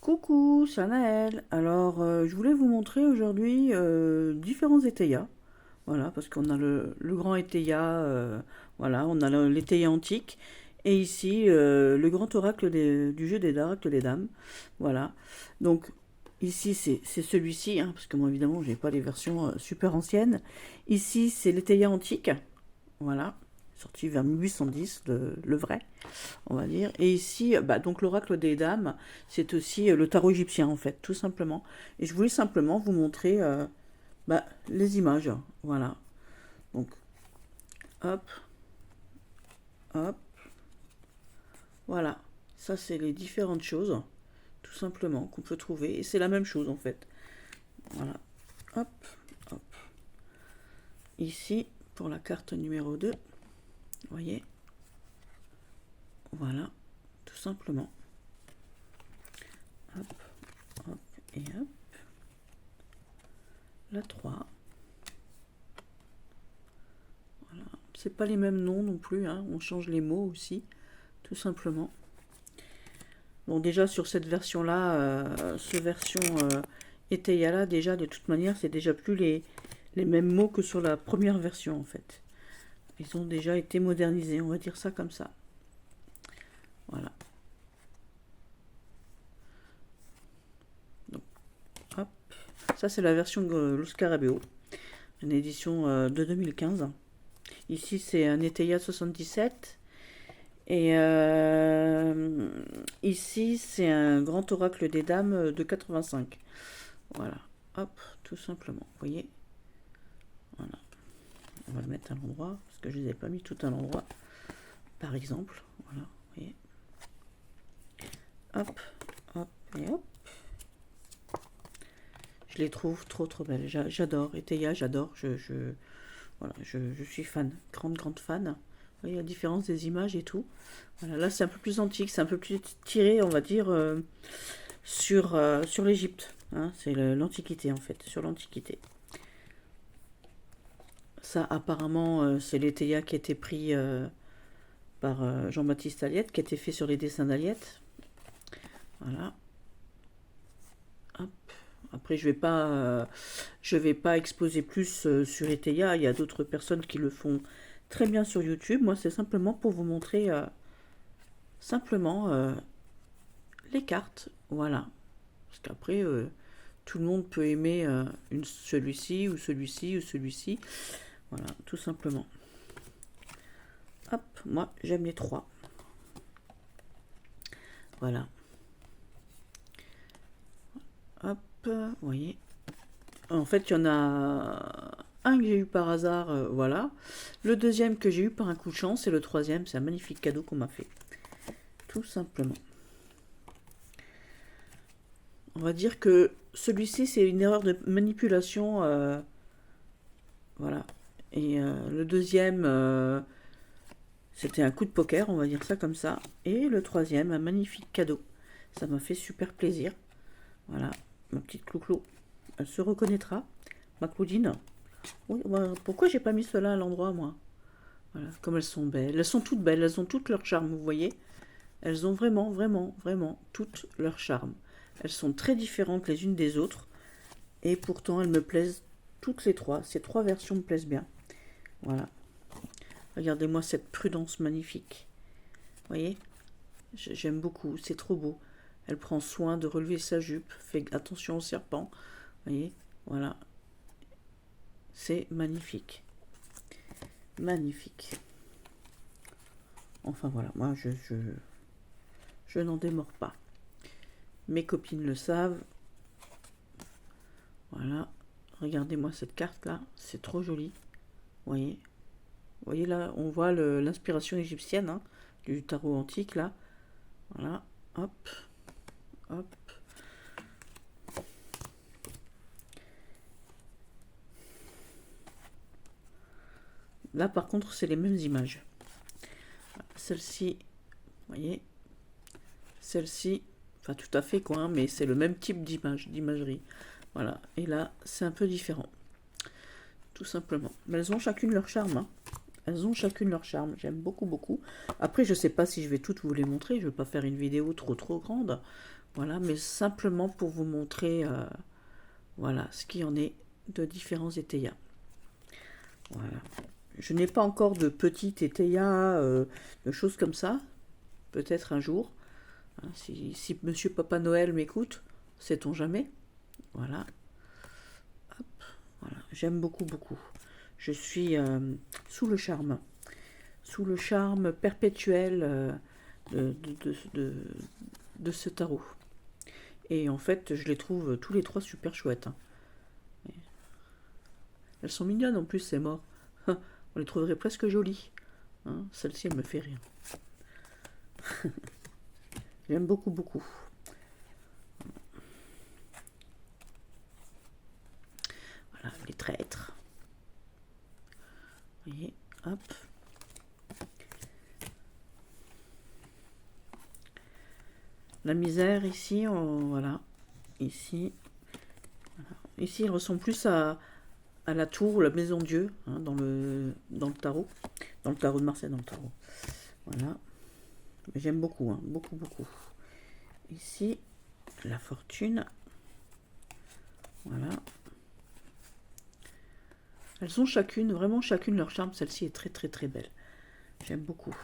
Coucou, c'est Anaëlle. Alors, je voulais vous montrer aujourd'hui différents étayas. Voilà, parce qu'on a le grand étaya, voilà, on a l'étaya antique. Et ici, le grand oracle du jeu des oracles des dames. Voilà. Donc, ici, c'est celui-ci, hein, parce que moi, évidemment, j'ai pas les versions super anciennes. Ici, c'est l'étaya antique. Voilà. Sorti vers 1810, le vrai on va dire. Et ici, bah, donc l'oracle des dames, c'est aussi le tarot égyptien en fait, tout simplement. Et je voulais simplement vous montrer bah, les images, voilà. Donc, hop, hop, voilà. Ça, c'est les différentes choses, tout simplement, qu'on peut trouver. Et c'est la même chose en fait. Voilà, hop, hop. Ici, pour la carte numéro 2, vous voyez, voilà, tout simplement. Hop, hop, et hop. La 3. C'est pas les mêmes noms non plus, hein. On change les mots aussi, tout simplement. Bon, déjà sur cette version-là, ce version Eteyala, déjà de toute manière, c'est déjà plus les mêmes mots que sur la première version en fait. Ils ont déjà été modernisés, on va dire ça comme ça. Voilà. Donc, hop. Ça, c'est la version Lo Scarabeo, une édition de 2015. Ici, c'est un Eteya 77. Et ici, c'est un grand oracle des dames de 85. Voilà, hop, tout simplement. Vous voyez, voilà. On va le mettre à l'endroit, parce que je ne les ai pas mis tout à l'endroit. Par exemple, voilà, vous voyez. Hop, hop, et hop. Je les trouve trop, trop belles. J'adore. Eteya, j'adore. Voilà, je suis fan. Grande, grande fan. Vous voyez la différence des images et tout. Voilà, là, c'est un peu plus antique. C'est un peu plus tiré, on va dire, sur l'Égypte. Hein, c'est l'Antiquité, en fait. Sur l'Antiquité. Ça, apparemment, c'est l'Eteya qui a été pris par Jean-Baptiste Aliette, qui a été fait sur les dessins d'Aliette. Voilà. Hop. Après, je vais pas exposer plus sur Eteya. Il y a d'autres personnes qui le font très bien sur YouTube. Moi, c'est simplement pour vous montrer simplement les cartes. Voilà. Parce qu'après, tout le monde peut aimer celui-ci ou celui-ci ou celui-ci. Voilà, tout simplement. Hop, moi, j'aime les trois. Voilà. Hop, vous voyez. En fait, il y en a un que j'ai eu par hasard, voilà. Le deuxième que j'ai eu par un coup de chance. Et le troisième, c'est un magnifique cadeau qu'on m'a fait. Tout simplement. On va dire que celui-ci, c'est une erreur de manipulation. Voilà. Et le deuxième, c'était un coup de poker, on va dire ça comme ça. Et le troisième, un magnifique cadeau. Ça m'a fait super plaisir. Voilà, ma petite Clou-Clou. Elle se reconnaîtra. Ma Claudine. Oui, pourquoi j'ai pas mis cela à l'endroit, moi? Voilà, comme elles sont belles. Elles sont toutes belles, elles ont toutes leur charme, vous voyez. Elles ont vraiment, vraiment, vraiment toutes leur charme. Elles sont très différentes les unes des autres. Et pourtant, elles me plaisent toutes les trois. Ces trois versions me plaisent bien. Voilà. Regardez-moi cette prudence magnifique. Vous voyez? J'aime beaucoup, c'est trop beau. Elle prend soin de relever sa jupe, fait attention au serpent. Vous voyez? Voilà. C'est magnifique. Magnifique. Enfin voilà, moi je n'en démords pas. Mes copines le savent. Voilà. Regardez-moi cette carte là, c'est trop joli. Vous voyez? Vous voyez là, on voit l'inspiration égyptienne hein, du tarot antique là. Voilà. Hop. Hop. Là par contre, c'est les mêmes images. Celle-ci, vous voyez, celle-ci, enfin tout à fait quoi, hein, mais c'est le même type d'imagerie. Voilà, et là, c'est un peu différent. Tout simplement. Mais elles ont chacune leur charme. Hein. Elles ont chacune leur charme. J'aime beaucoup, beaucoup. Après, je sais pas si je vais toutes vous les montrer. Je ne vais pas faire une vidéo trop, trop grande. Voilà, mais simplement pour vous montrer voilà, ce qu'il y en est de différents étayas. Voilà. Je n'ai pas encore de petits étayas, de choses comme ça. Peut-être un jour. Hein, si Monsieur Papa Noël m'écoute, sait-on jamais. Voilà. Hop, voilà. J'aime beaucoup, beaucoup. Je suis sous le charme. Sous le charme perpétuel de, de, de, de ce tarot. Et en fait, je les trouve tous les trois super chouettes. Hein. Elles sont mignonnes en plus, c'est mort. On les trouverait presque jolies. Hein, celle-ci, elle me fait rire. J'aime beaucoup, beaucoup. Voilà, les traîtres. Vous voyez, hop. La misère ici, voilà. Ici, voilà. Ici, il ressemble plus à la tour, la maison Dieu, hein, dans le tarot. Dans le tarot de Marseille, dans le tarot. Voilà. J'aime beaucoup, hein, beaucoup, beaucoup. Ici, la fortune. Voilà. Elles ont chacune, vraiment chacune leur charme. Celle-ci est très, très, très belle. J'aime beaucoup.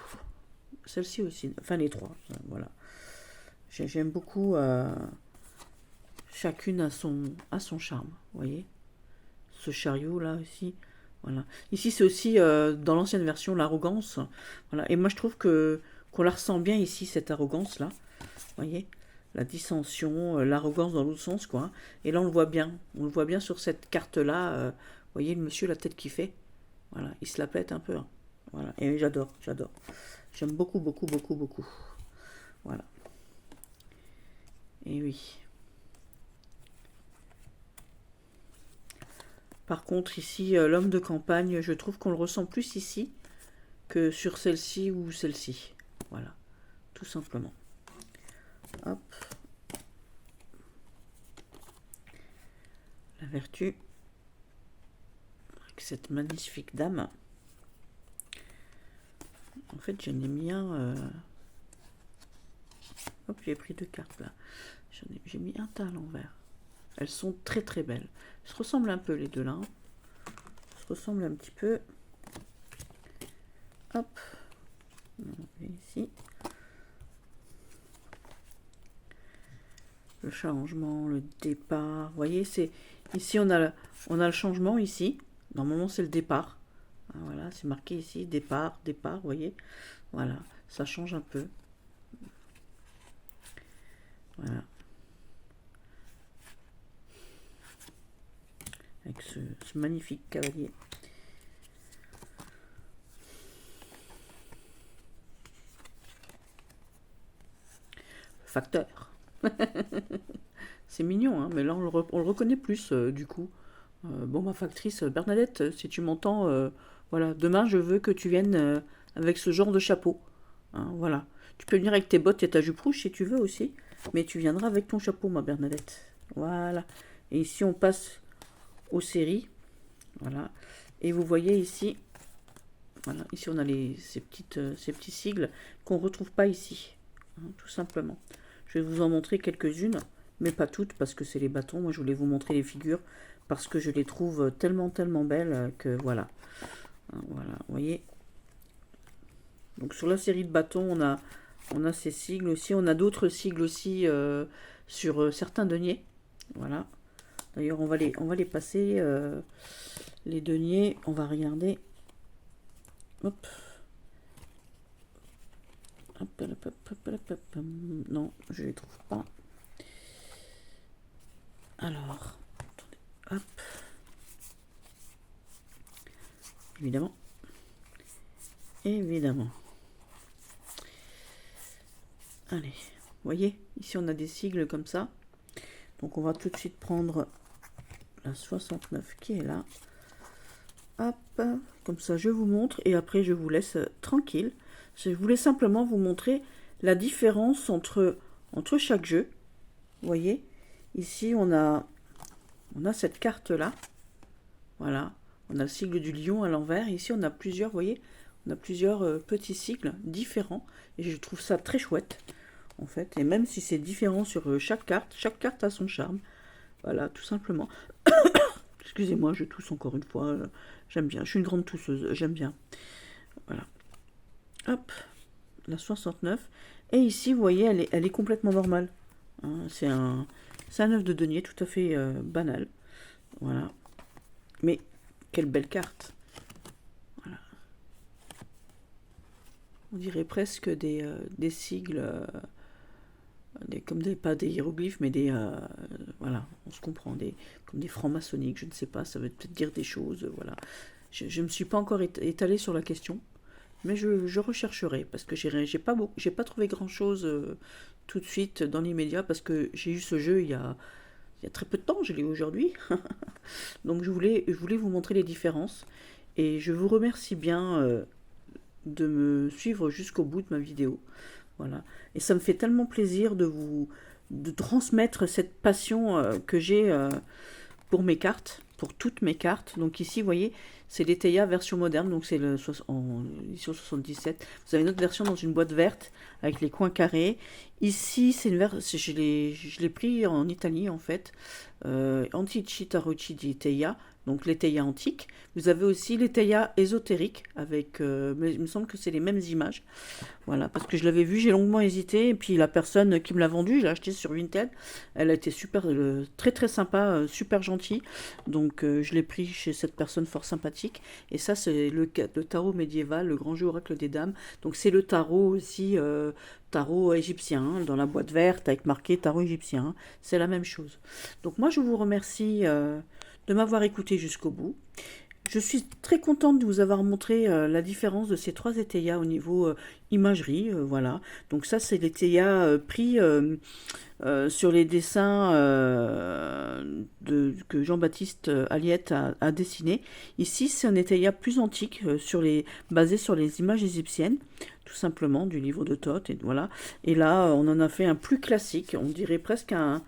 Celle-ci aussi, enfin les trois, voilà. J'aime beaucoup, chacune a son charme, vous voyez. Ce chariot là aussi, voilà. Ici c'est aussi, dans l'ancienne version, l'arrogance, voilà. Et moi je trouve qu'on la ressent bien ici, cette arrogance là, vous voyez. La dissension, l'arrogance dans l'autre sens, quoi. Et là on le voit bien sur cette carte là, vous voyez le monsieur, la tête qui fait, voilà. Il se la pète un peu, hein. Voilà. Et j'adore, j'adore. J'aime beaucoup, beaucoup, beaucoup, beaucoup. Voilà. Et oui. Par contre, ici, l'homme de campagne, je trouve qu'on le ressent plus ici que sur celle-ci ou celle-ci. Voilà. Tout simplement. Hop. La vertu. Avec cette magnifique dame. En fait, j'en ai mis un... Hop, j'ai pris deux cartes là. J'ai mis un tas à l'envers. Elles sont très très belles. Elles se ressemblent un peu les deux là. Hein. Elles se ressemblent un petit peu. Hop. Ici. Le changement, le départ. Vous voyez, c'est ici on a le changement ici. Normalement c'est le départ. Voilà, c'est marqué ici départ, départ. Vous voyez. Voilà, ça change un peu. Voilà. Avec ce magnifique cavalier. Facteur. C'est mignon, hein, mais là on le reconnaît plus du coup. Bon, ma factrice Bernadette, si tu m'entends, voilà, demain je veux que tu viennes avec ce genre de chapeau. Hein, voilà. Tu peux venir avec tes bottes et ta jupe rouge si tu veux aussi, mais tu viendras avec ton chapeau, ma Bernadette. Voilà. Et ici on passe aux séries. Voilà. Et vous voyez ici, voilà, ici on a ces petits sigles qu'on ne retrouve pas ici. Hein, tout simplement. Je vais vous en montrer quelques-unes, mais pas toutes parce que c'est les bâtons. Moi je voulais vous montrer les figures parce que je les trouve tellement, tellement belles que voilà. Hein, voilà, vous voyez. Donc sur la série de bâtons, on a ces sigles aussi. On a d'autres sigles aussi sur certains deniers. Voilà. D'ailleurs, on va les passer. Les deniers, on va regarder. Hop. Hop, hop, hop, hop, hop. Non, je les trouve pas. Alors, attendez. Hop. Évidemment. Évidemment. Allez, vous voyez, ici on a des sigles comme ça. Donc on va tout de suite prendre la 69 qui est là. Hop, comme ça je vous montre et après je vous laisse tranquille. Je voulais simplement vous montrer la différence entre chaque jeu. Vous voyez, ici on a cette carte là. Voilà, on a le sigle du lion à l'envers. Ici on a plusieurs, vous voyez, on a plusieurs petits sigles différents et je trouve ça très chouette. en fait. Et même si c'est différent sur chaque carte a son charme. Voilà, tout simplement. Excusez-moi, je tousse encore une fois. J'aime bien. Je suis une grande tousseuse. J'aime bien. Voilà. Hop, la 69. Et ici, vous voyez, elle est complètement normale. Hein, c'est un œuf de denier tout à fait banal. Voilà. Mais quelle belle carte. Voilà. On dirait presque des sigles, pas des hiéroglyphes, mais voilà, on se comprend, comme des francs maçonniques, je ne sais pas, ça veut peut-être dire des choses, voilà. Je ne me suis pas encore étalée sur la question, mais je rechercherai, parce que j'ai pas trouvé grand-chose tout de suite dans l'immédiat, parce que j'ai eu ce jeu il y a très peu de temps, je l'ai eu aujourd'hui. Donc je voulais vous montrer les différences, et je vous remercie bien de me suivre jusqu'au bout de ma vidéo. Voilà. Et ça me fait tellement plaisir de transmettre cette passion que j'ai pour mes cartes, pour toutes mes cartes. Donc ici, vous voyez, c'est l'Eteia version moderne, donc c'est en édition 77. Vous avez une autre version dans une boîte verte avec les coins carrés. Ici, c'est une version, je l'ai pris en Italie en fait. Antici Tarocchi di Eteia, donc l'Eteia antique. Vous avez aussi l'Eteia ésotérique avec, mais il me semble que c'est les mêmes images. Voilà, parce que je l'avais vu, j'ai longuement hésité, et puis la personne qui me l'a vendu, je l'ai acheté sur Vinted, elle a été super, très très sympa, super gentille, donc je l'ai pris chez cette personne fort sympathique, et ça c'est le tarot médiéval, le grand jeu oracle des dames, donc c'est le tarot aussi, tarot égyptien, hein, dans la boîte verte avec marqué tarot égyptien, hein, c'est la même chose. Donc moi je vous remercie de m'avoir écouté jusqu'au bout. Je suis très contente de vous avoir montré la différence de ces trois Eteia au niveau imagerie, voilà. Donc ça, c'est l'Eteia pris sur les dessins que Jean-Baptiste Aliette a dessiné. Ici, c'est un Eteia plus antique, basé sur les images égyptiennes, tout simplement, du livre de Thoth, et voilà. Et là, on en a fait un plus classique, on dirait presque un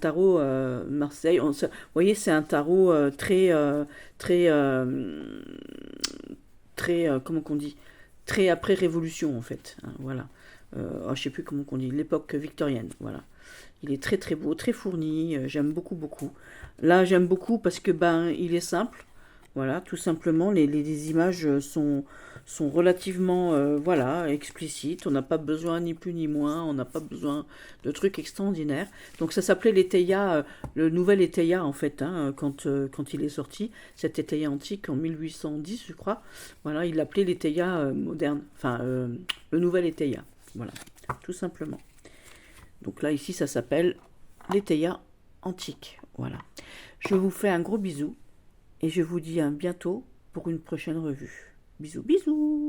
tarot Marseille. Vous voyez, c'est un tarot très, comment qu'on dit, très après Révolution en fait. Hein, voilà. Je sais plus comment qu'on dit, l'époque victorienne. Voilà. Il est très très beau, très fourni. J'aime beaucoup beaucoup. Là, j'aime beaucoup parce que il est simple. Voilà, tout simplement, les images sont relativement voilà, explicites. On n'a pas besoin ni plus ni moins, on n'a pas besoin de trucs extraordinaires. Donc ça s'appelait l'Eteia, le nouvel Eteia en fait, hein, quand il est sorti. Cet Eteia antique en 1810, je crois. Voilà, il l'appelait l'Eteia moderne, enfin le nouvel Eteia. Voilà, tout simplement. Donc là, ici, ça s'appelle l'Eteia antique. Voilà. Je vous fais un gros bisou. Et je vous dis à bientôt pour une prochaine revue. Bisous, bisous!